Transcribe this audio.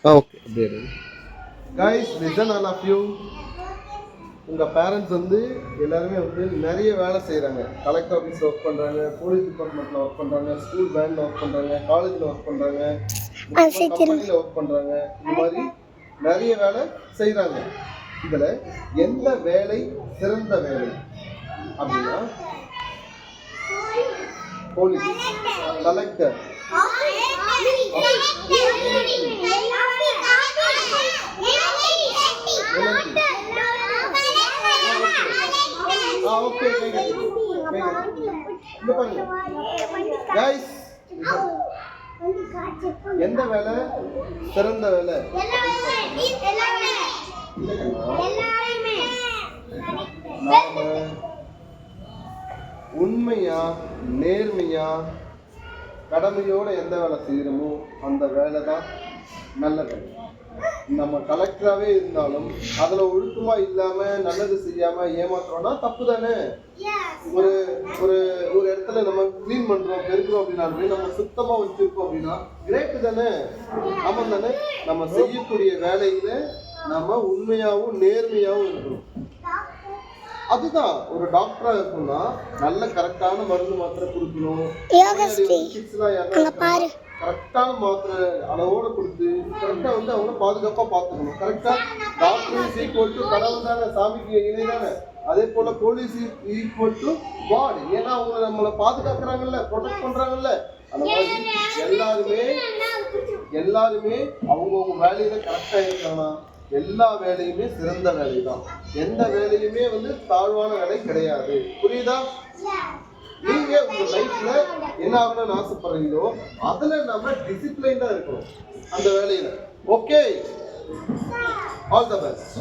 Okay அப்படியே guys listen all of you. உங்கள் parents வந்து எல்லாருமே வந்து நிறைய வேலை செய்கிறாங்க. கலெக்டர் ஆஃபீஸில் ஒர்க் பண்ணுறாங்க, போலீஸ் டிபார்ட்மெண்ட்டில் ஒர்க் பண்ணுறாங்க, ஸ்கூல் பேண்டில் ஒர்க் பண்ணுறாங்க, காலேஜில் ஒர்க் பண்ணுறாங்க, கம்பெனியில் ஒர்க் பண்ணுறாங்க. இந்த மாதிரி நிறைய வேலை செய்கிறாங்க. இதில் எந்த வேலை சிறந்த வேலை அப்படின்னா போலீஸ், கலெக்டர், ஓகே. எந்த வேலை சிறந்த வேலை? நாம உண்மையா நேர்மையா கடமையோட எந்த வேலை செய்யறோமோ அந்த வேலை தான் நல்ல வேலை. நம்ம கலெக்டராகவே இருந்தாலும் அதில் ஒழுக்கமா இல்லாம நல்லது செய்யாம ஏமாத்துறோம்னா தப்பு தானே. ஒரு ஒரு ஒரு இடத்துல நம்ம கிளீன் பண்றோம், பெருக்கிறோம் அப்படின்னாலுமே நம்ம சுத்தமா வச்சிருக்கோம் அப்படின்னா கிரேட்டு தானே. ஆமாம் தானே. நம்ம செய்யக்கூடிய வேலையில நம்ம உண்மையாவும் நேர்மையாவும் இருக்கணும். அதுதான் ஒரு டாக்டரா இருக்கணும்னா நல்ல கரெக்டான மருந்து மாத்திரை கொடுக்கணும். கரெக்டான மாத்திரை அளவோட கொடுத்து கரெக்டா வந்து அவங்கள பாதுகாப்பா பார்த்துக்கணும். கரெக்டா டாக்டர் இஸ் ஈக்குவல் டு கடவுள் தானே, சாமிக்கு இணை தானே. அதே போல போலீஸ் ஈக்குவல் டு காட். ஏன்னா அவங்க நம்மளை பாதுகாக்கிறாங்கல்ல, ப்ரொடெக்ட் பண்றாங்கல்ல. அந்த மாதிரி எல்லாருமே அவங்கவுங்க வேலையில கரெக்டா இருக்காங்கன்னா எல்லா வேலையுமே சிறந்த வேலை தான். எந்த வேலையுமே வந்து தாழ்வான வேலை கிடையாது. புரியுதா? நீங்க உங்க லைஃப்ல என்ன ஆகணும்னு ஆசைப்படுறீங்களோ அதுல நம்ம டிசிப்ளைன்டா இருக்கணும் அந்த வேலையில. Okay, all the best.